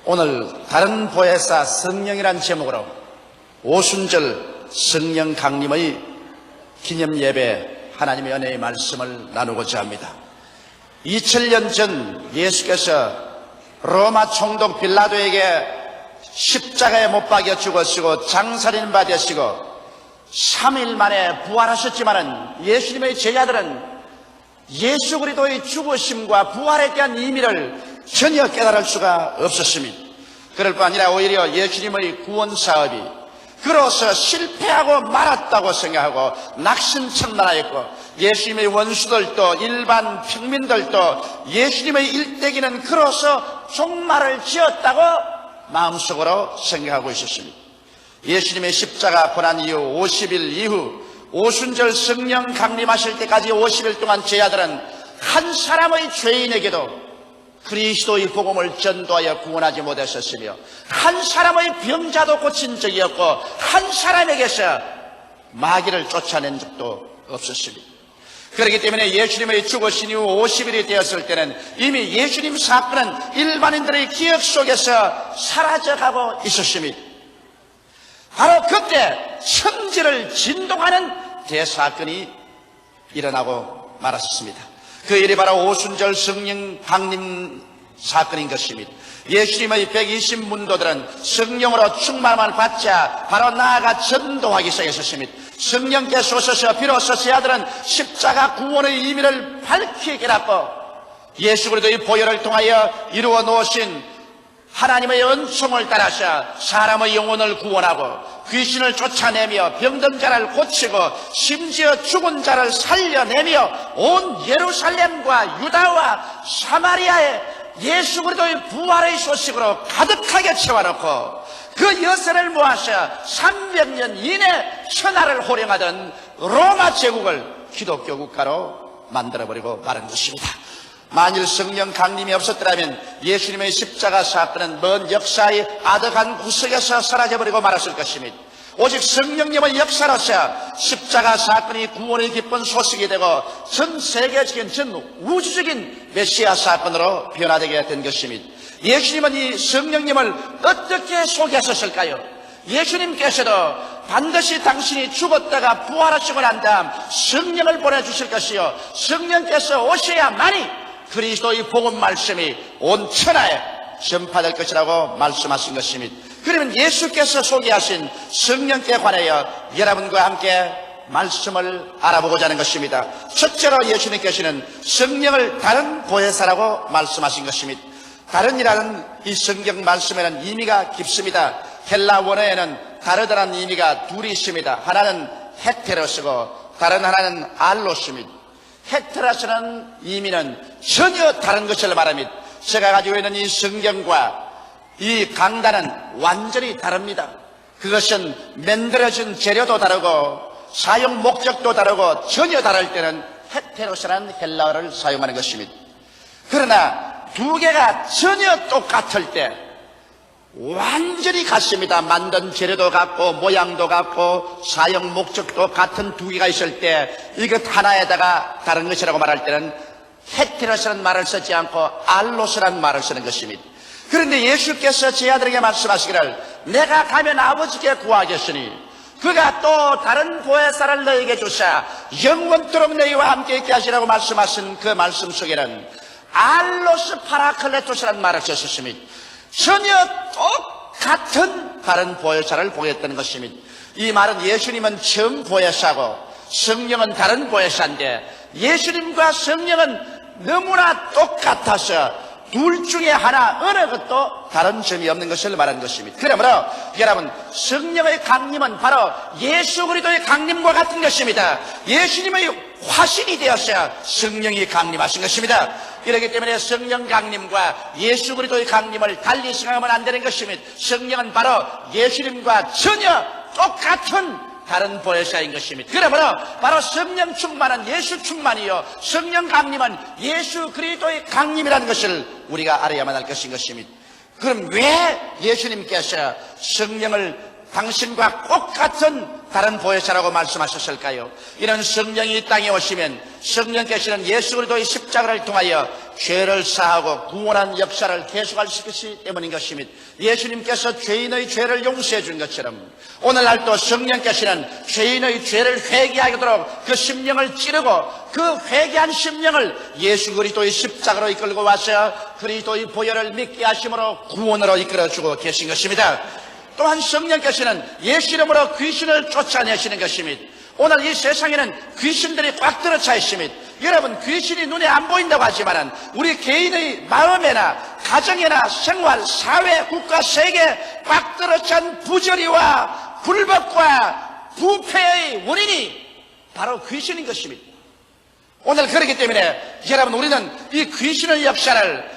오늘 다른 보혜사 성령이란 제목으로 오순절 성령 강림의 기념 예배 하나님의 은혜의 말씀을 나누고자 합니다. 2000년 전 예수께서 로마 총독 빌라도에게 십자가에 못 박여 죽으시고 장살인 바 되시고 3일 만에 부활하셨지만은 예수님의 제자들은 예수 그리스도의 죽으심과 부활에 대한 의미를 전혀 깨달을 수가 없었습니다. 그럴 뿐 아니라 오히려 예수님의 구원 사업이 그로서 실패하고 말았다고 생각하고 낙심천만하였고, 예수님의 원수들도 일반 평민들도 예수님의 일대기는 그로서 종말을 지었다고 마음속으로 생각하고 있었습니다. 예수님의 십자가 고난 이후 50일 이후 오순절 성령 강림하실 때까지 50일 동안 제자들은 한 사람의 죄인에게도 그리스도의 복음을 전도하여 구원하지 못했었으며, 한 사람의 병자도 고친 적이 없고 한 사람에게서 마귀를 쫓아낸 적도 없었습니다. 그렇기 때문에 예수님의 죽으신 이후 50일이 되었을 때는 이미 예수님 사건은 일반인들의 기억 속에서 사라져가고 있었습니다. 바로 그때 천지를 진동하는 대사건이 일어나고 말았습니다. 그 일이 바로 오순절 성령 강림 사건인 것입니다. 예수님의 120문도들은 성령으로 충만함을 받자 바로 나아가 전도하기 시작했습니다. 성령께서 오셔서 비로소 제자들은 십자가 구원의 의미를 밝히 깨닫고 예수 그리스도의 보혈을 통하여 이루어 놓으신 하나님의 은총을 따라서 사람의 영혼을 구원하고 귀신을 쫓아내며 병든 자를 고치고 심지어 죽은 자를 살려내며 온 예루살렘과 유다와 사마리아에 예수 그리스도의 부활의 소식으로 가득하게 채워놓고 그 여세를 모아서 300년 이내 천하를 호령하던 로마 제국을 기독교 국가로 만들어버리고 말은 것입니다. 만일 성령 강림이 없었더라면 예수님의 십자가 사건은 먼 역사의 아득한 구석에서 사라져버리고 말았을 것입니다. 오직 성령님의 역사로서 십자가 사건이 구원의 기쁜 소식이 되고 전 세계적인 전 우주적인 메시아 사건으로 변화되게 된 것입니다. 예수님은 이 성령님을 어떻게 소개하셨을까요? 예수님께서도 반드시 당신이 죽었다가 부활하시고 난 다음 성령을 보내주실 것이요, 성령께서 오셔야만이 그리스도의 복음 말씀이 온 천하에 전파될 것이라고 말씀하신 것입니다. 그러면 예수께서 소개하신 성령께 관하여 여러분과 함께 말씀을 알아보고자 하는 것입니다. 첫째로 예수님께서는 성령을 다른 보혜사라고 말씀하신 것입니다. 다른이라는 이 성경 말씀에는 의미가 깊습니다. 헬라 원어에는 다르다는 의미가 둘이 있습니다. 하나는 헤테로스고 다른 하나는 알로스입니다. 헤테로스라는 의미는 전혀 다른 것을 말합니다. 제가 가지고 있는 이 성경과 이 강단은 완전히 다릅니다. 그것은 만들어진 재료도 다르고 사용 목적도 다르고 전혀 다를 때는 헤테로스라는 헬라어를 사용하는 것입니다. 그러나 두 개가 전혀 똑같을 때 완전히 같습니다. 만든 재료도 같고 모양도 같고 사용 목적도 같은 두 개가 있을 때 이것 하나에다가 다른 것이라고 말할 때는 헤테로스라는 말을 쓰지 않고 알로스라는 말을 쓰는 것입니다. 그런데 예수께서 제 아들에게 말씀하시기를 내가 가면 아버지께 구하겠으니 그가 또 다른 보혜사를 너에게 주사 영원토록 너희와 함께 있게 하시라고 말씀하신 그 말씀 속에는 알로스 파라클레토스라는 말을 썼습니다. 전혀 똑같은 다른 보혜사를 보였다는 것입니다. 이 말은 예수님은 처음 보혜사고 성령은 다른 보혜사인데 예수님과 성령은 너무나 똑같아서 둘 중에 하나 어느 것도 다른 점이 없는 것을 말하는 것입니다. 그러므로 여러분, 성령의 강림은 바로 예수 그리스도의 강림과 같은 것입니다. 예수님의 화신이 되어서 성령이 강림하신 것입니다. 이렇기 때문에 성령 강림과 예수 그리스도의 강림을 달리 생각하면 안 되는 것입니다. 성령은 바로 예수님과 전혀 똑같은 다른 보혜사인 것입니다. 그러므로 바로 성령 충만은 예수 충만이요 성령 강림은 예수 그리스도의 강림이라는 것을 우리가 알아야만 할 것인 것입니다. 그럼 왜 예수님께서 성령을 당신과 똑같은 다른 보혜사라고 말씀하셨을까요? 이런 성령이 이 땅에 오시면 성령께서는 예수 그리스도의 십자가를 통하여 죄를 사하고 구원한 역사를 계속할 수 있기 때문인 것입니다. 예수님께서 죄인의 죄를 용서해 준 것처럼 오늘날도 성령께서는 죄인의 죄를 회개하도록 그 심령을 찌르고 그 회개한 심령을 예수 그리스도의 십자가로 이끌고 와서 그리스도의 보혈을 믿게 하심으로 구원으로 이끌어주고 계신 것입니다. 또한 성령께서는 예수 이름으로 귀신을 쫓아내시는 것입니다. 오늘 이 세상에는 귀신들이 꽉 들어차 있습니다. 여러분, 귀신이 눈에 안 보인다고 하지만 우리 개인의 마음에나 가정이나 생활, 사회, 국가, 세계에 꽉 들어찬 부조리와 불법과 부패의 원인이 바로 귀신인 것입니다. 오늘 그렇기 때문에 여러분, 우리는 이 귀신의 역사를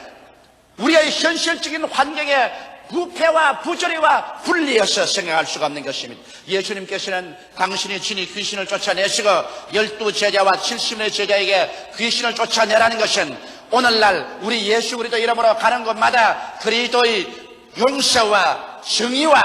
우리의 현실적인 환경에 부패와 부조리와 분리해서 생각할 수가 없는 것입니다. 예수님께서는 당신이 친히 귀신을 쫓아내시고 12제자와 70의 제자에게 귀신을 쫓아내라는 것은 오늘날 우리 예수 그리스도 이름으로 가는 곳마다 그리스도의 용서와 정의와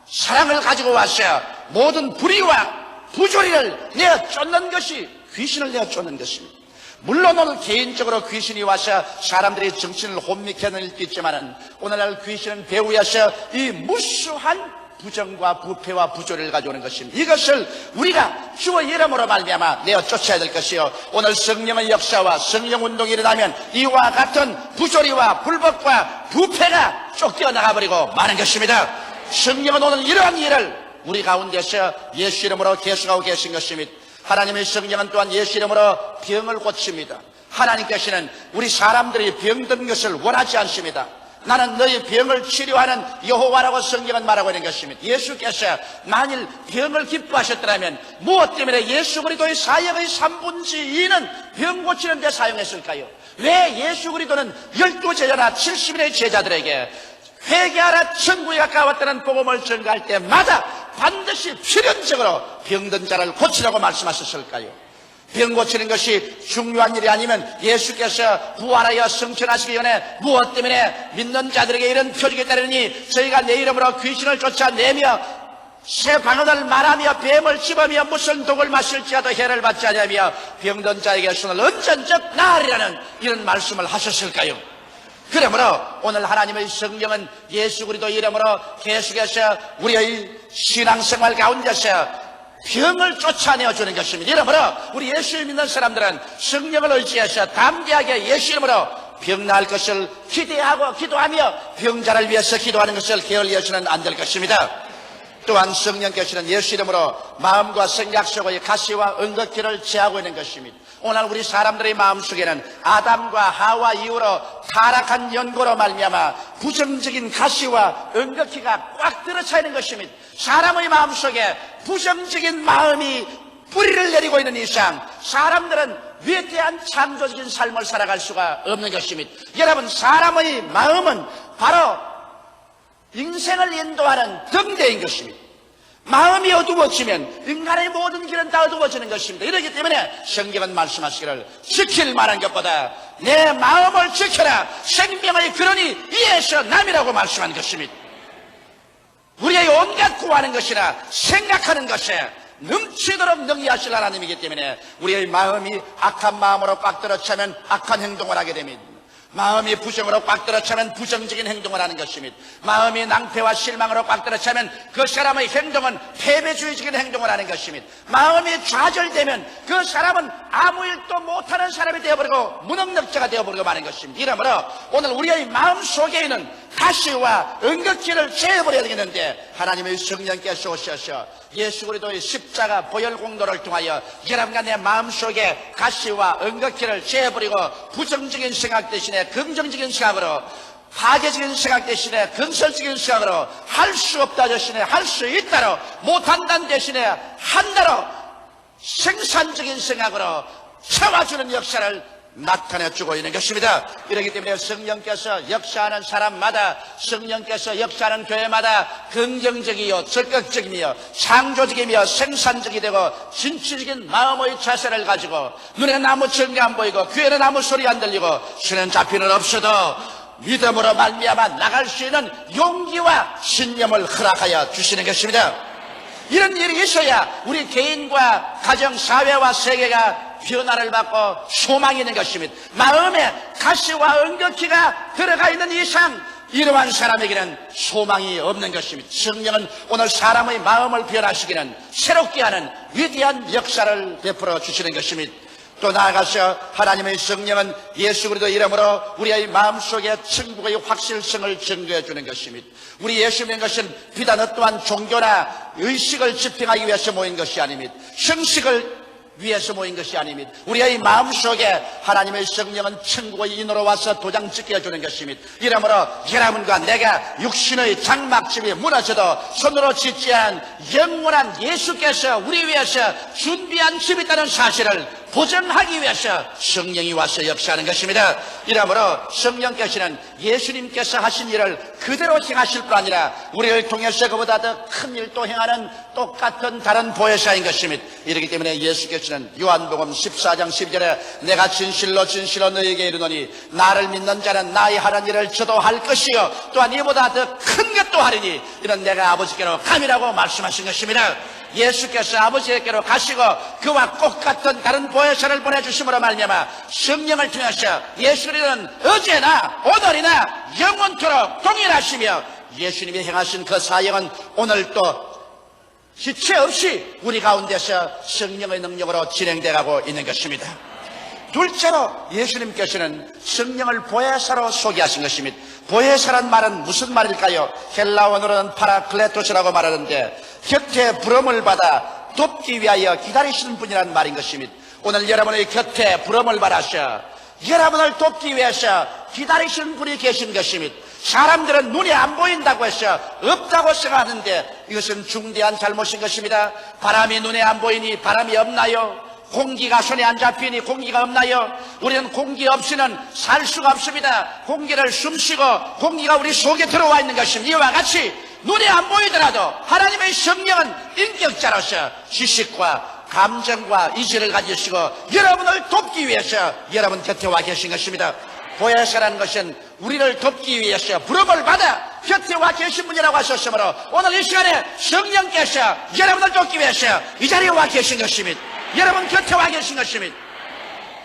사랑을 가지고 와서 모든 불의와 부조리를 내어 쫓는 것이 귀신을 내어 쫓는 것입니다. 물론 오늘 개인적으로 귀신이 와서 사람들의 정신을 혼미케 하는 일도 있지만 오늘날 귀신은 배후에서 이 무수한 부정과 부패와 부조리를 가져오는 것입니다. 이것을 우리가 주의 이름으로 말미암아 내어 쫓아야 될 것이요, 오늘 성령의 역사와 성령운동이 일어나면 이와 같은 부조리와 불법과 부패가 쫓겨 나가버리고 마는 것입니다. 성령은 오늘 이러한 일을 우리 가운데서 예수 이름으로 계속하고 계신 것입니다. 하나님의 성령은 또한 예수 이름으로 병을 고칩니다. 하나님께서는 우리 사람들이 병든 것을 원하지 않습니다. 나는 너희 병을 치료하는 여호와라고 성경은 말하고 있는 것입니다. 예수께서 만일 병을 기뻐하셨더라면 무엇 때문에 예수 그리스도의 사역의 3분의 2는 병 고치는 데 사용했을까요? 왜 예수 그리스도는 12제자나 70인의 제자들에게 회개하라 천국에 가까웠다는 복음을 전가할 때마다 반드시 필연적으로 병든 자를 고치라고 말씀하셨을까요? 병 고치는 것이 중요한 일이 아니면 예수께서 부활하여 승천하시기 전에 무엇 때문에 믿는 자들에게 이런 표적이 따르니 저희가 내 이름으로 귀신을 쫓아내며 새 방언을 말하며 뱀을 씹으며 무슨 독을 마실지라도 해를 받지 아니하며 병든 자에게 손을 언전적 나으리라는 이런 말씀을 하셨을까요? 그러므로 오늘 하나님의 성령은 예수 그리스도 이름으로 계속해서 우리의 신앙생활 가운데서 병을 쫓아내어 주는 것입니다. 이러므로 우리 예수 믿는 사람들은 성령을 의지해서 담대하게 예수 이름으로 병 나을 것을 기대하고 기도하며 병자를 위해서 기도하는 것을 게을리해서는 안 될 것입니다. 또한 성령께서는 예수 이름으로 마음과 생각 속의 가시와 은덕기를 제하고 있는 것입니다. 오늘 우리 사람들의 마음속에는 아담과 하와 이후로 타락한 연고로 말미암아 부정적인 가시와 은덕기가 꽉 들어차 있는 것입니다. 사람의 마음속에 부정적인 마음이 뿌리를 내리고 있는 이상 사람들은 위대한 창조적인 삶을 살아갈 수가 없는 것입니다. 여러분, 사람의 마음은 바로 인생을 인도하는 등대인 것입니다. 마음이 어두워지면 인간의 모든 길은 다 어두워지는 것입니다. 이렇기 때문에 성경은 말씀하시기를 지킬 만한 것보다 내 마음을 지켜라, 생명의 근원이 이에서 남이라고 말씀한 것입니다. 우리의 온갖 구하는 것이나 생각하는 것에 넘치도록 능히하실 하나님이기 때문에 우리의 마음이 악한 마음으로 꽉 들어차면 악한 행동을 하게 됩니다. 마음이 부정으로 꽉 들어차면 부정적인 행동을 하는 것입니다. 마음이 낭패와 실망으로 꽉 들어차면 그 사람의 행동은 패배주의적인 행동을 하는 것입니다. 마음이 좌절되면 그 사람은 아무 일도 못하는 사람이 되어버리고 무능력자가 되어버리고 마는 것입니다. 이러므로 오늘 우리의 마음 속에 있는 가시와 은극기를 제어버려야 되겠는데 하나님의 성령께서 오셔서 예수 그리스도의 십자가 보혈 공로를 통하여 여러분과 내 마음속에 가시와 은극기를 제어버리고 부정적인 생각 대신에 긍정적인 생각으로, 파괴적인 생각 대신에 건설적인 생각으로, 할 수 없다 대신에 할 수 있다로, 못한다는 대신에 한다로 생산적인 생각으로 채워주는 역사를 나타내주고 있는 것입니다. 이렇기 때문에 성령께서 역사하는 사람마다, 성령께서 역사하는 교회마다 긍정적이요 적극적이며 창조적이며 생산적이 되고 진취적인 마음의 자세를 가지고 눈에는 아무 증거 안 보이고 귀에는 아무 소리 안 들리고 손에는 잡히는 없어도 믿음으로 말미암아 나갈 수 있는 용기와 신념을 허락하여 주시는 것입니다. 이런 일이 있어야 우리 개인과 가정, 사회와 세계가 변화를 받고 소망이 있는 것입니다. 마음에 가시와 응격기가 들어가 있는 이상 이러한 사람에게는 소망이 없는 것입니다. 성령은 오늘 사람의 마음을 변화시키는 새롭게 하는 위대한 역사를 베풀어 주시는 것입니다. 또 나아가서 하나님의 성령은 예수 그리스도 이름으로 우리의 마음속에 천국의 확실성을 증거해 주는 것입니다. 우리 예수 믿는 것은 비단 어떠한 종교나 의식을 집행하기 위해서 모인 것이 아닙니다. 형식을 위해서 모인 것이 아닙니다. 우리의 마음속에 하나님의 성령은 천국의 인으로 와서 도장 찍게 해주는 것입니다. 이러므로 여러분과 내가 육신의 장막집이 무너져도 손으로 짓지 않은 영원한 예수께서 우리 위해서 준비한 집이 있다는 사실을 보증하기 위해서 성령이 와서 역사하는 것입니다. 이러므로 성령께서는 예수님께서 하신 일을 그대로 행하실 뿐 아니라 우리를 통해서 그보다 더 큰 일도 행하는 똑같은 다른 보혜사인 것입니다. 이렇기 때문에 예수께서는 요한복음 14장 12절에 내가 진실로 진실로 너희에게 이르노니 나를 믿는 자는 나의 하는 일을 저도 할 것이요 또한 이보다 더 큰 것도 하리니 이는 내가 아버지께로 감이라고 말씀하신 것입니다. 예수께서 아버지께로 가시고 그와 똑같은 다른 보혜사를 보내주심으로 말미암아 성령을 통해서 예수님은 어제나 오늘이나 영원토록 동일하시며 예수님이 행하신 그 사역은 오늘도 지체 없이 우리 가운데서 성령의 능력으로 진행되고 있는 것입니다. 둘째로 예수님께서는 성령을 보혜사로 소개하신 것입니다. 보혜사란 말은 무슨 말일까요? 헬라어로는 파라클레토스라고 말하는데 곁에 부름을 받아 돕기 위하여 기다리시는 분이라는 말인 것입니다. 오늘 여러분의 곁에 부름을 받아서 여러분을 돕기 위해서 기다리시는 분이 계신 것입니다. 사람들은 눈에 안 보인다고 해서 없다고 생각하는데 이것은 중대한 잘못인 것입니다. 바람이 눈에 안 보이니 바람이 없나요? 공기가 손에 안 잡히니 공기가 없나요? 우리는 공기 없이는 살 수가 없습니다. 공기를 숨쉬고 공기가 우리 속에 들어와 있는 것입니다. 이와 같이 눈에 안 보이더라도 하나님의 성령은 인격자로서 지식과 감정과 이지를 가지시고 여러분을 돕기 위해서 여러분 곁에 와 계신 것입니다. 보혜사라는 것은 우리를 돕기 위해서 부름을 받아 곁에 와 계신 분이라고 하셨으므로 오늘 이 시간에 성령께서 여러분을 돕기 위해서 이 자리에 와 계신 것입니다. 여러분 곁에 와 계신 것입니다.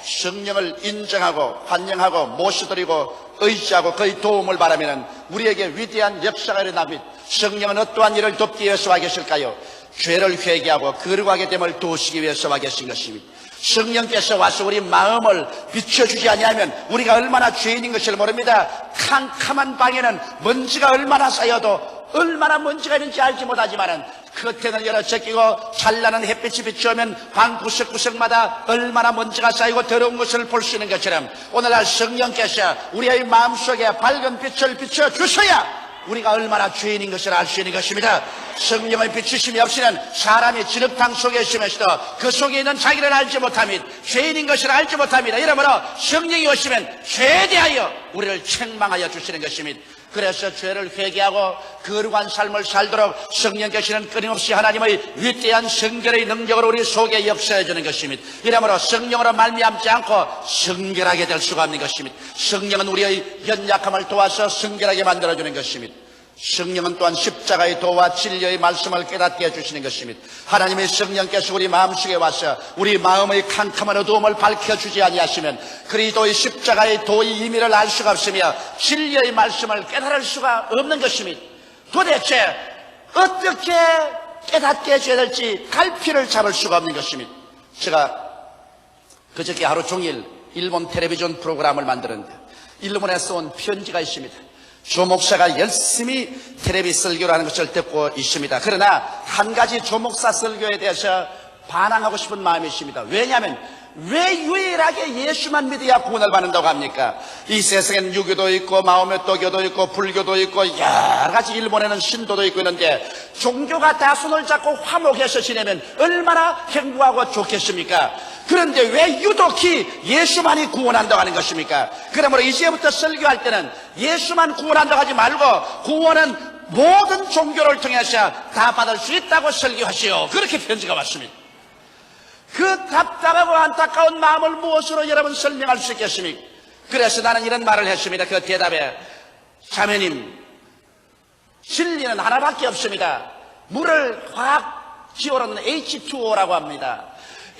성령을 인정하고 환영하고 모셔드리고 의지하고 그의 도움을 바라면 우리에게 위대한 역사가 일어납니다. 성령은 어떠한 일을 돕기 위해서 와 계실까요? 죄를 회개하고 거룩하게 됨을 도우시기 위해서 와 계신 것입니다. 성령께서 와서 우리 마음을 비춰주지 아니하면 우리가 얼마나 죄인인 것을 모릅니다. 캄캄한 방에는 먼지가 얼마나 쌓여도 얼마나 먼지가 있는지 알지 못하지만은 커튼을 열어 제끼고 찬란한 햇빛이 비추면 방 구석구석마다 얼마나 먼지가 쌓이고 더러운 것을 볼 수 있는 것처럼 오늘날 성령께서 우리의 마음속에 밝은 빛을 비춰주셔야 우리가 얼마나 죄인인 것을 알 수 있는 것입니다. 성령의 비추심이 없이는 사람이 진흙탕 속에 있으면서도 그 속에 있는 자기를 알지 못합니다. 죄인인 것을 알지 못합니다. 이러므로 성령이 오시면 죄에 대하여 우리를 책망하여 주시는 것입니다. 그래서 죄를 회개하고 거룩한 삶을 살도록 성령께서는 끊임없이 하나님의 위대한 성결의 능력으로 우리 속에 역사해 주는 것입니다. 이러므로 성령으로 말미암지 않고 성결하게 될 수가 없는 것입니다. 성령은 우리의 연약함을 도와서 성결하게 만들어주는 것입니다. 성령은 또한 십자가의 도와 진리의 말씀을 깨닫게 해주시는 것입니다. 하나님의 성령께서 우리 마음속에 와서 우리 마음의 캄캄한 어두움을 밝혀주지 아니하시면 그리스도의 십자가의 도의 의미를 알 수가 없으며 진리의 말씀을 깨달을 수가 없는 것입니다. 도대체 어떻게 깨닫게 해줘야 될지 갈피를 잡을 수가 없는 것입니다. 제가 그저께 하루 종일 일본 텔레비전 프로그램을 만들었는데 일본에서 온 편지가 있습니다. 조 목사가 열심히 텔레비 설교를 하는 것을 듣고 있습니다. 그러나 한 가지 조 목사 설교에 대해서 반항하고 싶은 마음이 있습니다. 왜냐하면 왜 유일하게 예수만 믿어야 구원을 받는다고 합니까? 이 세상에는 유교도 있고 마오메토교도 있고 불교도 있고 여러 가지 일본에는 신도도 있고 있는데 종교가 다 손을 잡고 화목해서 지내면 얼마나 행복하고 좋겠습니까? 그런데 왜 유독히 예수만이 구원한다고 하는 것입니까? 그러므로 이제부터 설교할 때는 예수만 구원한다고 하지 말고 구원은 모든 종교를 통해서 다 받을 수 있다고 설교하시오. 그렇게 편지가 왔습니다. 그 답답하고 안타까운 마음을 무엇으로 여러분 설명할 수 있겠습니까? 그래서 나는 이런 말을 했습니다. 그 대답에 자매님, 진리는 하나밖에 없습니다. 물을 화학 기호로는 H2O라고 합니다.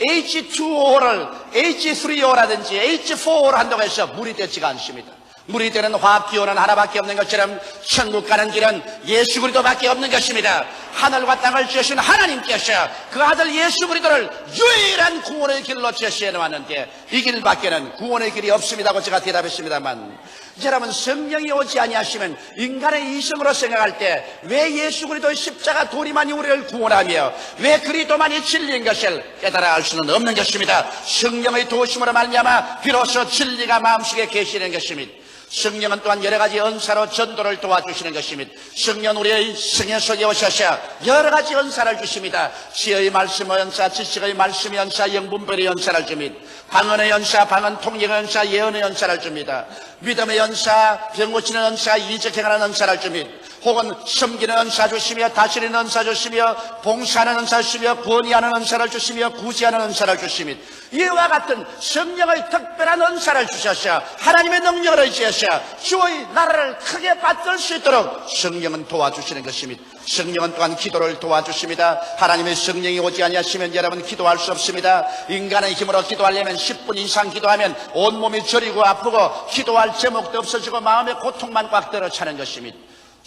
H2O를 H3O라든지 H4O로 한다고 해서 물이 되지가 않습니다. 물이 되는 화학기호는 하나밖에 없는 것처럼 천국 가는 길은 예수 그리스도밖에 없는 것입니다. 하늘과 땅을 지으신 하나님께서 그 아들 예수 그리스도를 유일한 구원의 길로 제시해 놓았는데 이 길밖에는 구원의 길이 없습니다고 제가 대답했습니다만, 여러분, 성령이 오지 아니하시면 인간의 이성으로 생각할 때 왜 예수 그리스도의 십자가 도리만이 우리를 구원하며 왜 그리스도만이 진리인 것을 깨달아 알 수는 없는 것입니다. 성령의 도우심으로 말미암아 비로소 진리가 마음속에 계시는 것입니다. 성령은 또한 여러 가지 은사로 전도를 도와주시는 것입니다. 성령 우리의 성령 속에 오셔서 여러 가지 은사를 주십니다. 지혜의 말씀의 은사, 지식의 말씀의 은사, 영분별의 은사를 줍니다. 방언의 은사, 방언 통역의 은사, 예언의 은사를 줍니다. 믿음의 은사, 병 고치는 은사, 이적행하는 은사를 줍니다. 혹은 섬기는 은사 주시며 다스리는 은사 주시며 봉사하는 은사 주시며 권위하는 은사를 주시며 구제하는 은사를 주십니다. 이와 같은 성령의 특별한 은사를 주셔서 하나님의 능력을 의지해서 주의 나라를 크게 받들 수 있도록 성령은 도와주시는 것입니다. 성령은 또한 기도를 도와주십니다. 하나님의 성령이 오지 아니하시면 여러분 기도할 수 없습니다. 인간의 힘으로 기도하려면 10분 이상 기도하면 온몸이 저리고 아프고 기도할 제목도 없어지고 마음의 고통만 꽉 들어 차는 것입니다.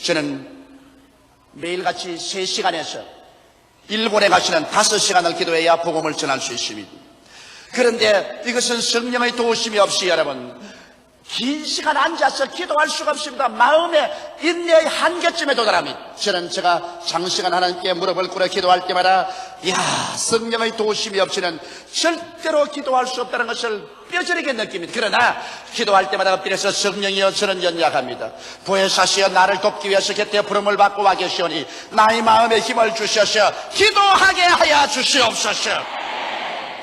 저는 매일같이 3시간에서 일본에 가시는 5시간을 기도해야 복음을 전할 수 있습니다. 그런데 이것은 성령의 도우심이 없이 여러분 긴 시간 앉아서 기도할 수가 없습니다. 마음의 인내의 한계쯤에 도달합니다. 저는 제가 장시간 하나님께 무릎을 꿇어 기도할 때마다 성령의 도우심이 없이는 절대로 기도할 수 없다는 것을 뼈저리게 느낍니다. 그러나 기도할 때마다 엎드려서 성령이여 저는 연약합니다. 보혜사시여 나를 돕기 위해서 곁에 부름을 받고 와 계시오니 나의 마음에 힘을 주셔서 기도하게 하여 주시옵소서.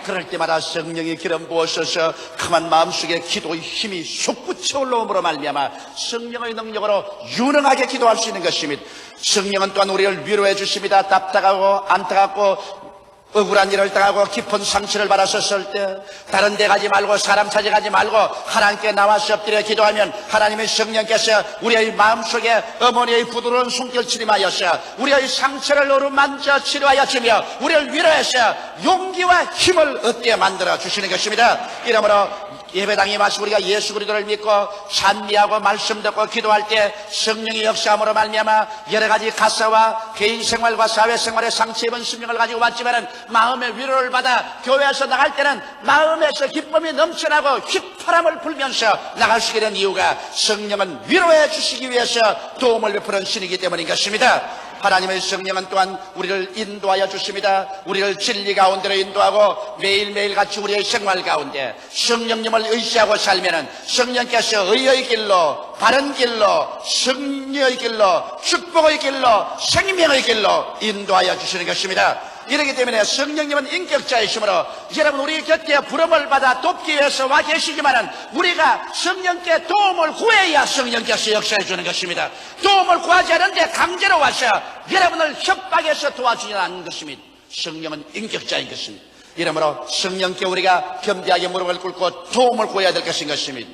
그럴 때마다 성령의 기름 부어셔서 강한 마음속에 기도의 힘이 솟구쳐 올라옴으로 말미암아 성령의 능력으로 유능하게 기도할 수 있는 것입니다. 성령은 또한 우리를 위로해 주십니다. 답답하고 안타깝고 억울한 일을 당하고 깊은 상처를 받았었을 때 다른 데 가지 말고 사람 찾아가지 말고 하나님께 나와서 엎드려 기도하면 하나님의 성령께서 우리의 마음속에 어머니의 부드러운 손길 치림하여서 우리의 상처를 어루만져 치료하여 주며 우리를 위로해서 용기와 힘을 얻게 만들어 주시는 것입니다. 이러므로 예배당에 와서 우리가 예수 그리스도를 믿고 찬미하고 말씀 듣고 기도할 때 성령의 역사함으로 말미암아 여러 가지 가사와 개인 생활과 사회 생활에 상처 입은 심령을 가지고 왔지만은 마음의 위로를 받아 교회에서 나갈 때는 마음에서 기쁨이 넘쳐나고 휘파람을 불면서 나갈 수 있게 된 이유가 성령은 위로해 주시기 위해서 도움을 베푸는 신이기 때문인 것입니다. 하나님의 성령은 또한 우리를 인도하여 주십니다. 우리를 진리 가운데로 인도하고 매일매일 같이 우리의 생활 가운데 성령님을 의지하고 살면은 성령께서 의의 길로, 바른 길로, 승리의 길로, 축복의 길로, 생명의 길로 인도하여 주시는 것입니다. 이렇기 때문에 성령님은 인격자이시므로 여러분 우리 곁에 부름을 받아 돕기 위해서 와 계시지만은 우리가 성령께 도움을 구해야 성령께서 역사해 주는 것입니다. 도움을 구하지 않은데 강제로 와서 여러분을 협박해서 도와주지 않는 것입니다. 성령은 인격자인 것입니다. 이러므로 성령께 우리가 겸비하게 무릎을 꿇고 도움을 구해야 될 것인 것입니다.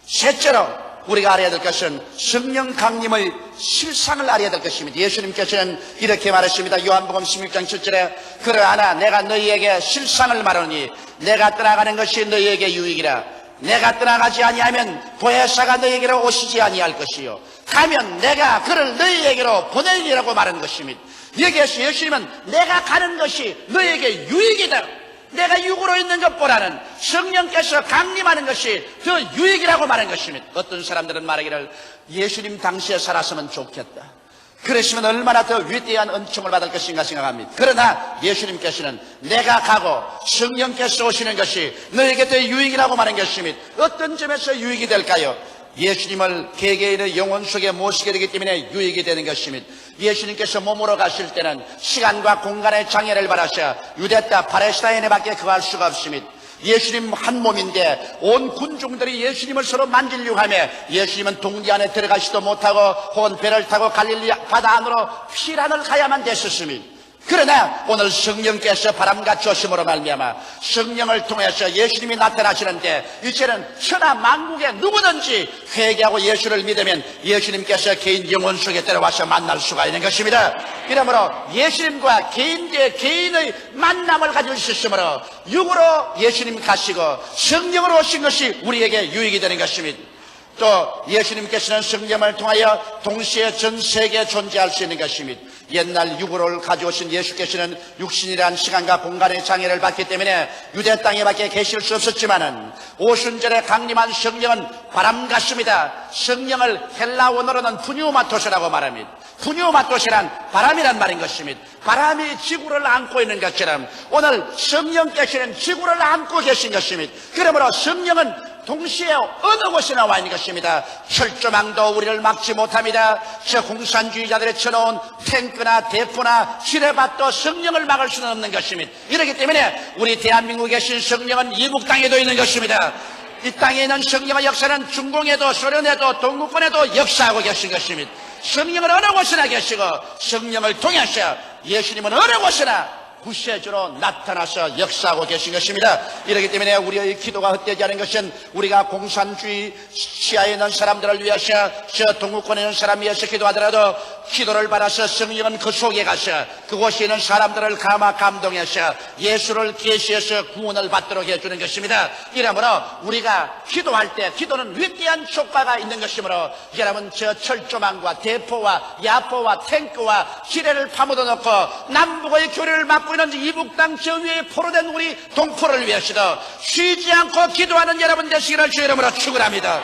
셋째로 우리가 알아야 될 것은 성령 강림의 실상을 알아야 될 것입니다. 예수님께서는 이렇게 말하십니다. 요한복음 16장 7절에 그러하나 내가 너희에게 실상을 말하니 내가 떠나가는 것이 너희에게 유익이라. 내가 떠나가지 아니하면 보혜사가 너희에게로 오시지 아니할 것이요 가면 내가 그를 너희에게로 보내리라고 말하는 것입니다. 여기에서 예수님은 내가 가는 것이 너희에게 유익이다. 내가 육으로 있는 것보다는 성령께서 강림하는 것이 더 유익이라고 말한 것입니다. 어떤 사람들은 말하기를 예수님 당시에 살았으면 좋겠다. 그랬으면 얼마나 더 위대한 은총을 받을 것인가 생각합니다. 그러나 예수님께서는 내가 가고 성령께서 오시는 것이 너에게 더 유익이라고 말한 것입니다. 어떤 점에서 유익이 될까요? 예수님을 개개인의 영혼 속에 모시게 되기 때문에 유익이 되는 것입니다. 예수님께서 몸으로 가실 때는 시간과 공간의 장애를 받아서 유대 땅 팔레스타인에 밖에 거할 수가 없습니다. 예수님 한 몸인데 온 군중들이 예수님을 서로 만지려고 하며 예수님은 동지 안에 들어가지도 못하고 혹은 배를 타고 갈릴리 바다 안으로 피란을 가야만 됐었습니다. 그러나 오늘 성령께서 바람과 조심으로 말미암아 성령을 통해서 예수님이 나타나시는데 이제는 천하 만국에 누구든지 회개하고 예수를 믿으면 예수님께서 개인 영혼 속에 들어와서 만날 수가 있는 것입니다. 그러므로 예수님과 개인 대 개인의 만남을 가질 수 있으므로 육으로 예수님 가시고 성령으로 오신 것이 우리에게 유익이 되는 것입니다. 또 예수님께서는 성령을 통하여 동시에 전 세계에 존재할 수 있는 것입니다. 옛날 육으로를 가져오신 예수께서는 육신이란 시간과 공간의 장애를 받기 때문에 유대 땅에밖에 계실 수 없었지만은 오순절에 강림한 성령은 바람 같습니다. 성령을 헬라 원어로는 푸뉴마토스라고 말합니다. 푸뉴마토스란 바람이란 말인 것입니다. 바람이 지구를 안고 있는 것처럼 오늘 성령께서는 지구를 안고 계신 것입니다. 그러므로 성령은 동시에 어느 곳이나 와 있는 것입니다. 철조망도 우리를 막지 못합니다. 저 공산주의자들이 쳐놓은 탱크나 대포나 지뢰밭도 성령을 막을 수는 없는 것입니다. 이렇기 때문에 우리 대한민국에 계신 성령은 이국 땅에도 있는 것입니다. 이 땅에 있는 성령의 역사는 중공에도 소련에도 동구권에도 역사하고 계신 것입니다. 성령은 어느 곳이나 계시고 성령을 통해서 예수님은 어느 곳이나 구세주로 나타나서 역사하고 계신 것입니다. 이렇기 때문에 우리의 기도가 헛되지 않은 것은 우리가 공산주의 시야에 있는 사람들을 위해서 저 동구권에 있는 사람 위해서 기도하더라도 기도를 받아서 성령은 그 속에 가서 그곳에 있는 사람들을 감동해서 예수를 계시해서 구원을 받도록 해주는 것입니다. 이러므로 우리가 기도할 때 기도는 위대한 효과가 있는 것이므로 여러분 저 철조망과 대포와 야포와 탱크와 지뢰를 파묻어 놓고 남북의 교류를 막고 있는 이북 땅 저 위에 포로된 우리 동포를 위해서도 쉬지 않고 기도하는 여러분 되시기를 주의 이름으로 축원합니다.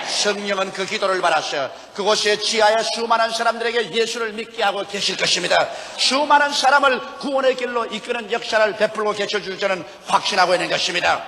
성령은 그 기도를 받아서 그곳에 지하에 수많은 사람들에게 예수를 믿게 하고 계실 것입니다. 수많은 사람을 구원의 길로 이끄는 역사를 베풀고 계실 줄 저는 확신하고 있는 것입니다.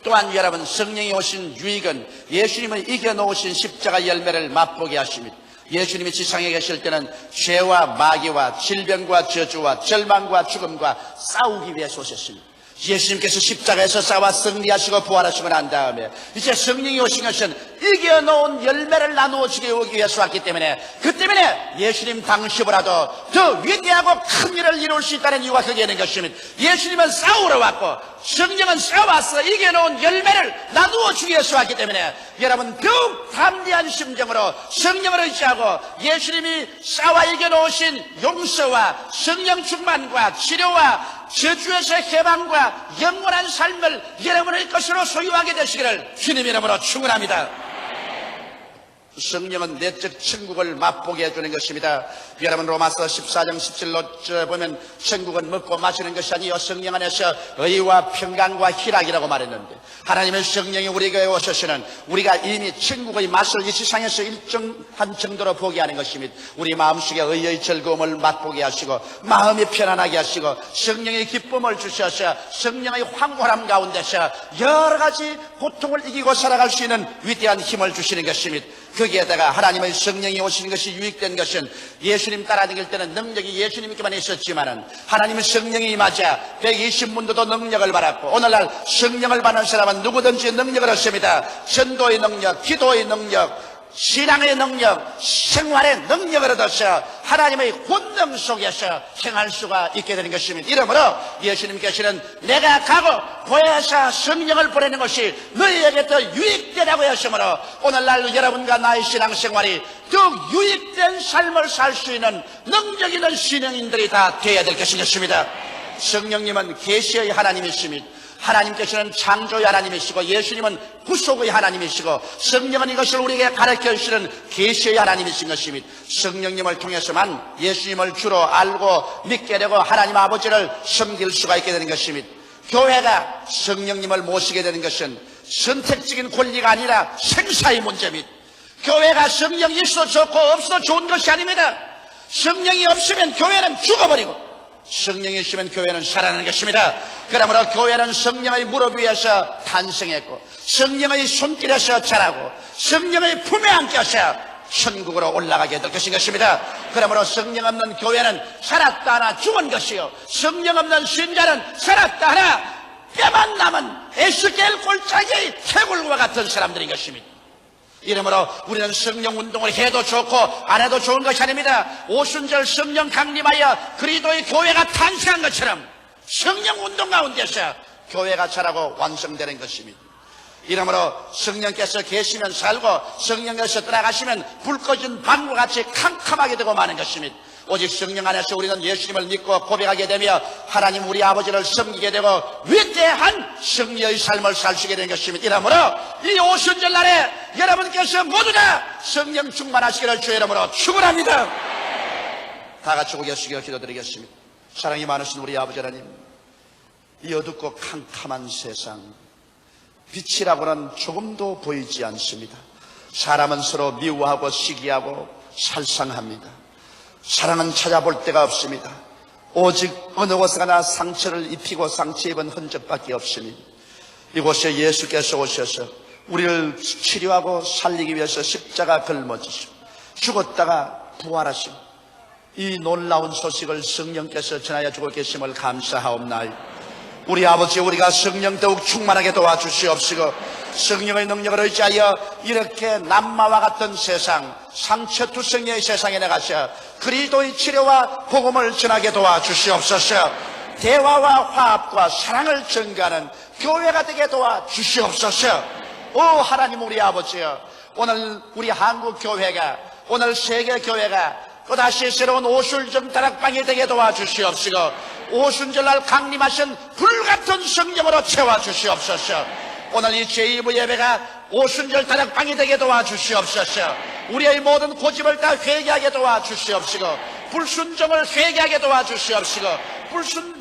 또한 여러분 성령이 오신 유익은 예수님을 이겨놓으신 십자가 열매를 맛보게 하십니다. 예수님이 지상에 계실 때는 죄와 마귀와 질병과 저주와 절망과 죽음과 싸우기 위해서 오셨습니다. 예수님께서 십자가에서 싸워 승리하시고 부활하시고 난 다음에 이제 성령이 오신 것은 이겨놓은 열매를 나누어 주기 위해서 왔기 때문에 그 때문에 예수님 당시보다도 더 위대하고 큰 일을 이룰 수 있다는 이유가 거기에 있는 것입니다. 예수님은 싸우러 왔고 성령은 싸워서 이겨놓은 열매를 나누어 주기 위해서 왔기 때문에 여러분 더욱 담대한 심정으로 성령을 의지하고 예수님이 싸워 이겨놓으신 용서와 성령 충만과 치료와 저주에서 해방과 영원한 삶을 여러분의 것으로 소유하게 되시기를 주님 이름으로 축원합니다. 성령은 내적 천국을 맛보게 해주는 것입니다. 여러분 로마서 14장 17로 보면 천국은 먹고 마시는 것이 아니요 성령 안에서 의와 평강과 희락이라고 말했는데 하나님의 성령이 우리에게 오셔서는 우리가 이미 천국의 맛을 이 세상에서 일정한 정도로 보게 하는 것입니다. 우리 마음속에 의의 즐거움을 맛보게 하시고 마음이 편안하게 하시고 성령의 기쁨을 주셔서 성령의 황홀함 가운데서 여러 가지 고통을 이기고 살아갈 수 있는 위대한 힘을 주시는 것입니다. 거기에다가 하나님의 성령이 오시는 것이 유익된 것은 예수님 따라다닐 때는 능력이 예수님께만 있었지만은 하나님의 성령이 임하자 120문도도 능력을 받았고 오늘날 성령을 받는 사람은 누구든지 능력을 얻습니다. 전도의 능력, 기도의 능력, 신앙의 능력, 생활의 능력을 얻어서 하나님의 권능 속에서 행할 수가 있게 되는 것입니다. 이러므로 예수님께서는 내가 가고 보혜사 성령을 보내는 것이 너희에게 더 유익되라고 하시므로 오늘날 여러분과 나의 신앙생활이 더욱 유익된 삶을 살 수 있는 능력 있는 신앙인들이 다 되어야 될 것이겠습니다. 성령님은 계시의 하나님이십니다. 하나님께서는 창조의 하나님이시고 예수님은 구속의 하나님이시고 성령은 이것을 우리에게 가르쳐 주시는 계시의 하나님이신 것입니다. 성령님을 통해서만 예수님을 주로 알고 믿게 되고 하나님 아버지를 섬길 수가 있게 되는 것입니다. 교회가 성령님을 모시게 되는 것은 선택적인 권리가 아니라 생사의 문제입니다. 교회가 성령이 있어 좋고 없어 좋은 것이 아닙니다. 성령이 없으면 교회는 죽어버리고 성령이 있으면 교회는 살아나는 것입니다. 그러므로 교회는 성령의 무릎 위에서 탄생했고 성령의 손길에서 자라고 성령의 품에 안겨서 천국으로 올라가게 될 것입니다. 그러므로 성령 없는 교회는 살았다 하나 죽은 것이요 성령 없는 신자는 살았다 하나 뼈만 남은 에스겔 골짜기의 태굴과 같은 사람들인 것입니다. 이러므로 우리는 성령 운동을 해도 좋고 안 해도 좋은 것이 아닙니다. 오순절 성령 강림하여 그리스도의 교회가 탄생한 것처럼 성령 운동 가운데서 교회가 자라고 완성되는 것입니다. 이러므로 성령께서 계시면 살고 성령께서 떠나가시면 불 꺼진 밤과 같이 캄캄하게 되고 마는 것입니다. 오직 성령 안에서 우리는 예수님을 믿고 고백하게 되며 하나님 우리 아버지를 섬기게 되고 위대한 승리의 삶을 살 수 있게 된 것입니다. 이러므로 이 오순절 날에 여러분께서 모두 다 성령 충만하시기를 주의 이름으로 축원합니다. 다 같이 고개 숙여 기도드리겠습니다. 사랑이 많으신 우리 아버지 하나님, 이 어둡고 캄캄한 세상 빛이라고는 조금도 보이지 않습니다. 사람은 서로 미워하고 시기하고 살상합니다. 사랑은 찾아볼 데가 없습니다. 오직 어느 곳에 가나 상처를 입히고 상처 입은 흔적밖에 없습니다. 이곳에 예수께서 오셔서 우리를 치료하고 살리기 위해서 십자가 걸머지시고 죽었다가 부활하시고 이 놀라운 소식을 성령께서 전하여 주고 계심을 감사하옵나이다. 우리 아버지, 우리가 성령 더욱 충만하게 도와주시옵시고 성령의 능력을 의지하여 이렇게 남마와 같은 세상, 상처투성이의 세상에 나가서 그리스도의 치료와 복음을 전하게 도와주시옵소서. 대화와 화합과 사랑을 전가하는 교회가 되게 도와주시옵소서. 오 하나님 우리 아버지여, 오늘 우리 한국 교회가, 오늘 세계 교회가 또다시 새로운 오순절 다락방이 되게 도와주시옵시고 오순절날 강림하신 불같은 성령으로 채워주시옵소서. 오늘 이 제2부 예배가 오순절 다락방이 되게 도와주시옵소서. 우리의 모든 고집을 다 회개하게 도와주시옵시고 불순종을 회개하게 도와주시옵시고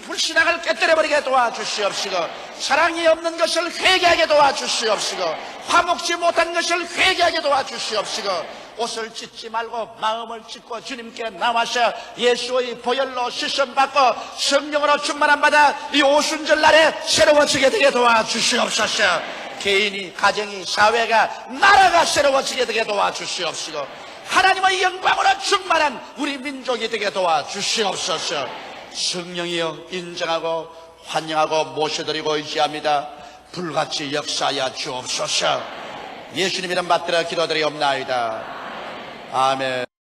불신앙을 깨뜨려버리게 도와주시옵시고 사랑이 없는 것을 회개하게 도와주시옵시고 화목지 못한 것을 회개하게 도와주시옵시고 옷을 찢지 말고 마음을 찢고 주님께 나와서 예수의 보혈로 씻음받고 성령으로 충만함 받아 이 오순절 날에 새로워지게 되게 도와주시옵소서. 개인이, 가정이, 사회가, 나라가 새로워지게 되게 도와주시옵시고 하나님의 영광으로 충만한 우리 민족이 되게 도와주시옵소서. 성령이여 인정하고 환영하고 모셔드리고 의지합니다. 불같이 역사하여 주옵소서. 예수님 이름 받들어 기도드리옵나이다. 아멘.